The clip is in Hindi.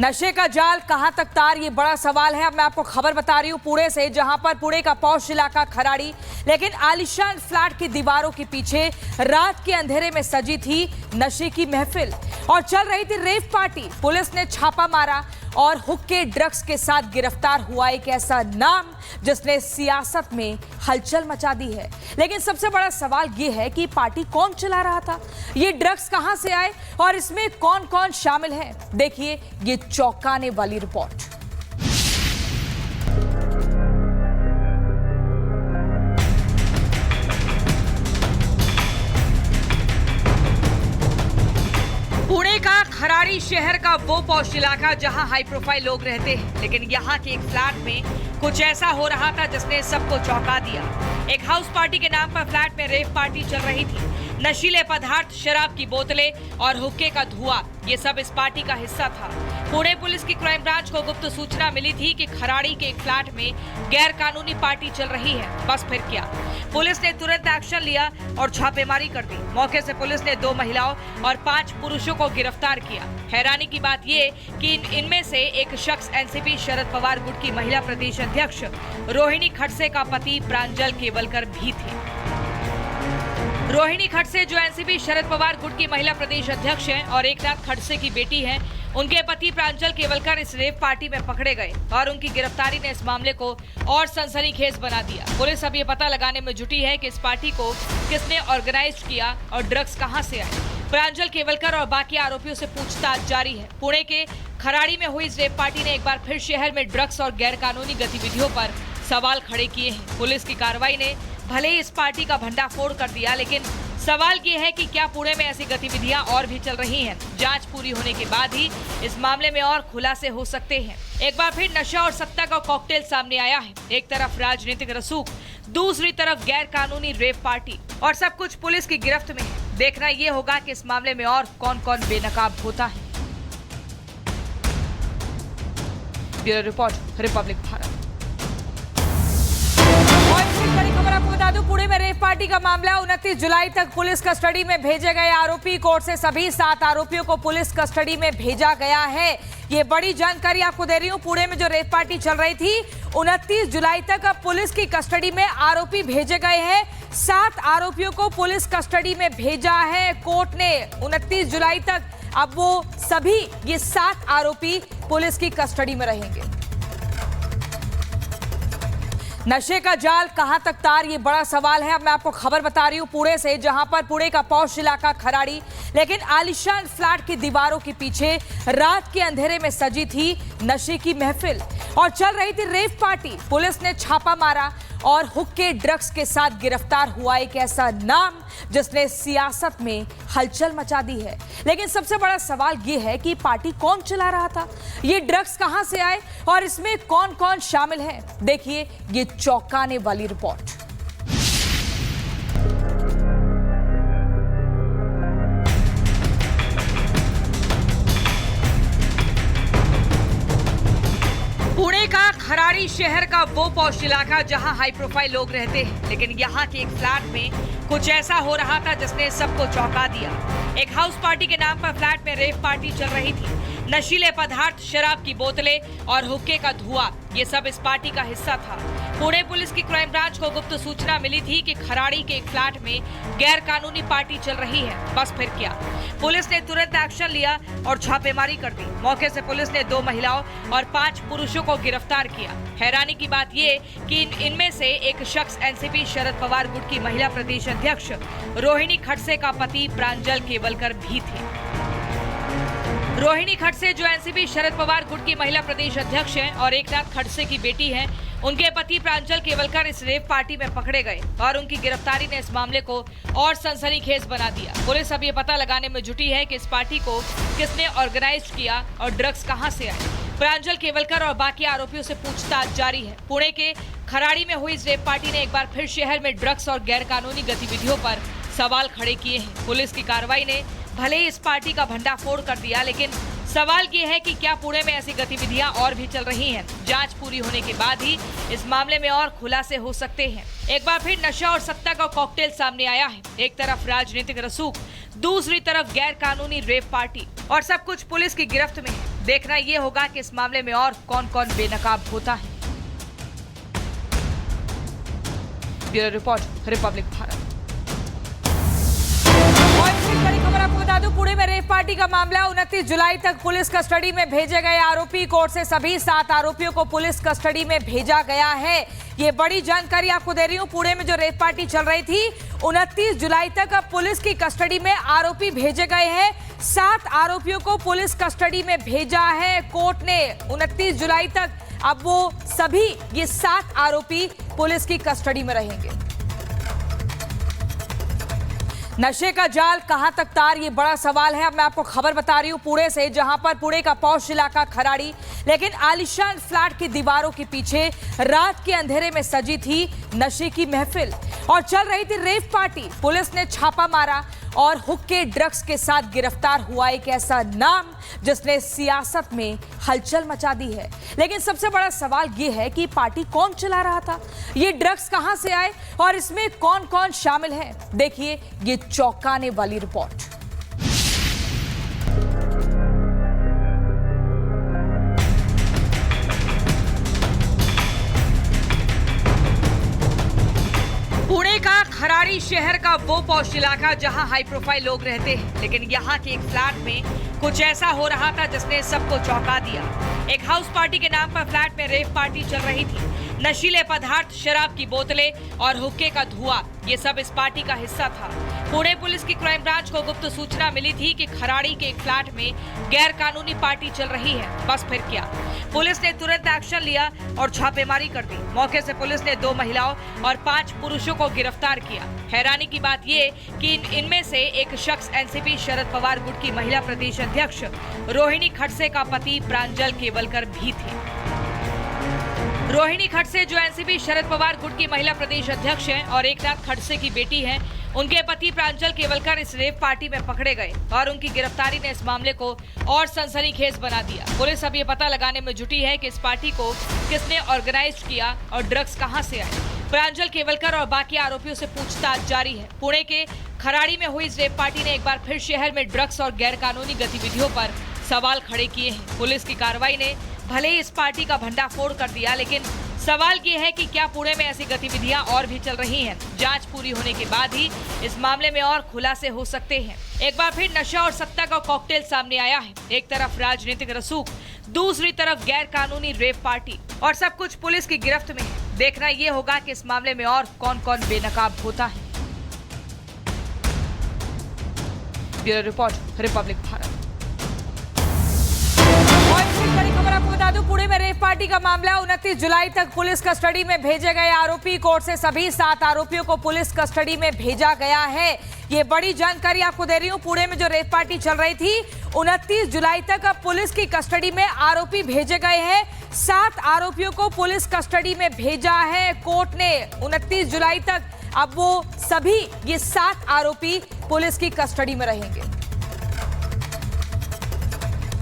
नशे का जाल कहां तक तार, ये बड़ा सवाल है। अब मैं आपको खबर बता रही हूं पुणे से, जहां पर पुणे का पौष इलाका खराड़ी, लेकिन आलीशान फ्लैट की दीवारों के पीछे रात के अंधेरे में सजी थी नशे की महफिल और चल रही थी रेव पार्टी। पुलिस ने छापा मारा और हुक्के ड्रग्स के साथ गिरफ्तार हुआ एक ऐसा नाम जिसने सियासत में हलचल मचा दी है। लेकिन सबसे बड़ा सवाल यह है कि पार्टी कौन चला रहा था, ये ड्रग्स कहां से आए और इसमें कौन कौन शामिल है। देखिए ये चौंकाने वाली रिपोर्ट। पुणे का खराड़ी शहर का वो पौष इलाका जहां हाई प्रोफाइल लोग रहते हैं, लेकिन यहां के एक फ्लैट में कुछ ऐसा हो रहा था जिसने सबको चौंका दिया। एक हाउस पार्टी के नाम पर फ्लैट में रेव पार्टी चल रही थी। नशीले पदार्थ, शराब की बोतलें और हुक्के का धुआं, ये सब इस पार्टी का हिस्सा था। पुणे पुलिस की क्राइम ब्रांच को गुप्त सूचना मिली थी कि खराड़ी के एक फ्लैट में गैर कानूनी पार्टी चल रही है। बस फिर क्या, पुलिस ने तुरंत एक्शन लिया और छापेमारी कर दी। मौके से पुलिस ने 2 महिलाओं और 5 पुरुषों को गिरफ्तार किया। हैरानी की बात ये कि इनमें से एक शख्स एनसीपी शरद पवार गुट की महिला प्रदेश अध्यक्ष रोहिणी खड़से का पति प्रांजल केवलकर भी थे। रोहिणी खड़से जो एनसीपी शरद पवार गुट की महिला प्रदेश अध्यक्ष हैं और एकनाथ खड़से की बेटी हैं, उनके पति प्रांजल केवलकर इस रेव पार्टी में पकड़े गए और उनकी गिरफ्तारी ने इस मामले को और सनसनीखेज बना दिया। पुलिस अब ये पता लगाने में जुटी है कि इस पार्टी को किसने ऑर्गेनाइज किया और ड्रग्स कहां से आए। प्रांजल केवलकर और बाकी आरोपियों से पूछताछ जारी है। पुणे के खराड़ी में हुई इस रेव पार्टी ने एक बार फिर शहर में ड्रग्स और गैर कानूनी गतिविधियों पर सवाल खड़े किए हैं। पुलिस की कार्रवाई ने भले ही इस पार्टी का भंडाफोड़ कर दिया, लेकिन सवाल ये है कि क्या पुणे में ऐसी गतिविधियां और भी चल रही हैं। जांच पूरी होने के बाद ही इस मामले में और खुलासे हो सकते हैं। एक बार फिर नशा और सत्ता का कॉकटेल सामने आया है। एक तरफ राजनीतिक रसूख, दूसरी तरफ गैर कानूनी रेव पार्टी और सब कुछ पुलिस की गिरफ्त में है। देखना ये होगा कि इस मामले में और कौन कौन बेनकाब होता है। Bureau report, Republic Bharat. बड़ी खबर आपको बता दूं, पुणे में रेव पार्टी का मामला 29 जुलाई तक पुलिस कस्टडी में भेजे गए आरोपी। कोर्ट से सभी 7 आरोपियों को पुलिस कस्टडी में भेजा गया है। ये बड़ी जानकारी आपको दे रही हूं। पुणे में जो रेव पार्टी चल रही थी 29 जुलाई तक अब पुलिस की कस्टडी में आरोपी भेजे गए हैं। 7 आरोपियों को पुलिस कस्टडी में भेजा है कोर्ट ने 29 जुलाई तक। अब वो सभी ये 7 आरोपी पुलिस की कस्टडी में रहेंगे। नशे का जाल कहां तक तार, ये बड़ा सवाल है। अब मैं आपको खबर बता रही हूं पुणे से, जहां पर पुणे का पौष इलाका खराड़ी, लेकिन आलीशान फ्लैट की दीवारों के पीछे रात के अंधेरे में सजी थी नशे की महफिल और चल रही थी रेव पार्टी। पुलिस ने छापा मारा और हुक्के ड्रग्स के साथ गिरफ्तार हुआ एक ऐसा नाम जिसने सियासत में हलचल मचा दी है। लेकिन सबसे बड़ा सवाल यह है कि पार्टी कौन चला रहा था, ये ड्रग्स कहां से आए और इसमें कौन कौन शामिल है। देखिए ये चौंकाने वाली रिपोर्ट। पुणे का खराड़ी शहर का वो पौष इलाका जहां हाई प्रोफाइल लोग रहते हैं, लेकिन यहां के एक फ्लैट में कुछ ऐसा हो रहा था जिसने सबको चौंका दिया। एक हाउस पार्टी के नाम पर फ्लैट में रेव पार्टी चल रही थी। नशीले पदार्थ, शराब की बोतलें और हुक्के का धुआं, ये सब इस पार्टी का हिस्सा था। पुणे पुलिस की क्राइम ब्रांच को गुप्त सूचना मिली थी कि खराड़ी के एक फ्लैट में गैर कानूनी पार्टी चल रही है। बस फिर क्या, पुलिस ने तुरंत एक्शन लिया और छापेमारी कर दी। मौके से पुलिस ने 2 महिलाओं और 5 पुरुषों को गिरफ्तार किया। हैरानी की बात ये कि इनमें से एक शख्स एनसीपी शरद पवार गुट की महिला प्रदेश अध्यक्ष रोहिणी खड़से का पति प्रांजल केवलकर भी थे। रोहिणी खड़से जो एनसीपी शरद पवार गुट की महिला प्रदेश अध्यक्ष हैं और एकनाथ खड़से की बेटी हैं, उनके पति प्रांजल केवलकर इस रेव पार्टी में पकड़े गए और उनकी गिरफ्तारी ने इस मामले को और सनसनीखेज बना दिया। पुलिस अब ये पता लगाने में जुटी है कि इस पार्टी को किसने ऑर्गेनाइज किया और ड्रग्स कहां से आए। प्रांजल केवलकर और बाकी आरोपियों से पूछताछ जारी है। पुणे के खराड़ी में हुई इस रेव पार्टी ने एक बार फिर शहर में ड्रग्स और गैर कानूनी गतिविधियों पर सवाल खड़े किए हैं। पुलिस की कार्रवाई ने भले ही इस पार्टी का भंडाफोड़ कर दिया, लेकिन सवाल ये है कि क्या पुणे में ऐसी गतिविधियां और भी चल रही हैं। जांच पूरी होने के बाद ही इस मामले में और खुलासे हो सकते हैं। एक बार फिर नशा और सत्ता का कॉकटेल सामने आया है। एक तरफ राजनीतिक रसूख, दूसरी तरफ गैर कानूनी रेव पार्टी और सब कुछ पुलिस की गिरफ्त में है। देखना ये होगा कि इस मामले में और कौन कौन बेनकाब होता है। Bureau report, Republic Bharat. बड़ी खबर आपको बता दूं, पुणे में रेव पार्टी का मामला 29 जुलाई तक पुलिस कस्टडी में भेजे गए आरोपी। कोर्ट से सभी 7 आरोपियों को पुलिस कस्टडी में भेजा गया है। ये बड़ी जानकारी आपको दे रही हूं। पुणे में जो रेव पार्टी चल रही थी 29 जुलाई तक अब पुलिस की कस्टडी में आरोपी भेजे गए हैं। 7 आरोपियों को पुलिस कस्टडी में भेजा है कोर्ट ने 29 जुलाई तक। अब वो सभी ये 7 आरोपी पुलिस की कस्टडी में रहेंगे। नशे का जाल कहां तक तार, ये बड़ा सवाल है। अब मैं आपको खबर बता रही हूं पुणे से, जहां पर पुणे का पौष इलाका खराड़ी, लेकिन आलिशान फ्लैट की दीवारों के पीछे रात के अंधेरे में सजी थी नशे की महफिल और चल रही थी रेव पार्टी। पुलिस ने छापा मारा और हुक्के ड्रग्स के साथ गिरफ्तार हुआ एक ऐसा नाम जिसने सियासत में हलचल मचा दी है। लेकिन सबसे बड़ा सवाल यह है कि पार्टी कौन चला रहा था, ये ड्रग्स कहां से आए और इसमें कौन कौन शामिल है। देखिए ये चौंकाने वाली रिपोर्ट। पुणे का खराड़ी शहर का वो पौष इलाका जहां हाई प्रोफाइल लोग रहते हैं, लेकिन यहां के एक फ्लैट में कुछ ऐसा हो रहा था जिसने सबको चौंका दिया। एक हाउस पार्टी के नाम पर फ्लैट में रेव पार्टी चल रही थी। नशीले पदार्थ, शराब की बोतलें और हुक्के का धुआं, ये सब इस पार्टी का हिस्सा था। पुणे पुलिस की क्राइम ब्रांच को गुप्त सूचना मिली थी कि खराड़ी के एक फ्लैट में गैर कानूनी पार्टी चल रही है। बस फिर क्या, पुलिस ने तुरंत एक्शन लिया और छापेमारी कर दी। मौके से पुलिस ने 2 महिलाओं और 5 पुरुषों को गिरफ्तार किया। हैरानी की बात ये कि इनमें से एक शख्स एनसीपी शरद पवार गुट की महिला प्रदेश अध्यक्ष रोहिणी खड़से का पति प्रांजल केवलकर भी थे। रोहिणी खड़से जो एनसीपी शरद पवार गुट की महिला प्रदेश अध्यक्ष हैं और एकनाथ खड़से की बेटी हैं, उनके पति प्रांजल केवलकर इस रेव पार्टी में पकड़े गए और उनकी गिरफ्तारी ने इस मामले को और सनसनीखेज बना दिया। पुलिस अब ये पता लगाने में जुटी है कि इस पार्टी को किसने ऑर्गेनाइज किया और ड्रग्स कहां से आए। प्रांजल केवलकर और बाकी आरोपियों से पूछताछ जारी है। पुणे के खराड़ी में हुई इस रेव पार्टी ने एक बार फिर शहर में ड्रग्स और गैर कानूनी गतिविधियों पर सवाल खड़े किए हैं। पुलिस की कार्रवाई ने भले ही इस पार्टी का भंडाफोड़ कर दिया, लेकिन सवाल ये है कि क्या पुणे में ऐसी गतिविधियां और भी चल रही हैं। जांच पूरी होने के बाद ही इस मामले में और खुलासे हो सकते हैं। एक बार फिर नशा और सत्ता का कॉकटेल सामने आया है। एक तरफ राजनीतिक रसूख, दूसरी तरफ गैर कानूनी रेव पार्टी और सब कुछ पुलिस की गिरफ्त में है। देखना ये होगा कि इस मामले में और कौन कौन बेनकाब होता है। Bureau report, Republic Bharat. बड़ी खबर आपको बता दूं, पुणे में रेव पार्टी का मामला 29 जुलाई तक पुलिस कस्टडी में भेजे गए आरोपी। कोर्ट से सभी 7 आरोपियों को पुलिस कस्टडी में भेजा गया है। ये बड़ी जानकारी आपको दे रही हूं। पुणे में जो रेव पार्टी चल रही थी 29 जुलाई तक अब पुलिस की कस्टडी में आरोपी भेजे गए हैं। 7 आरोपियों को पुलिस कस्टडी में भेजा है कोर्ट ने 29 जुलाई तक। अब वो सभी ये 7 आरोपी पुलिस की कस्टडी में रहेंगे।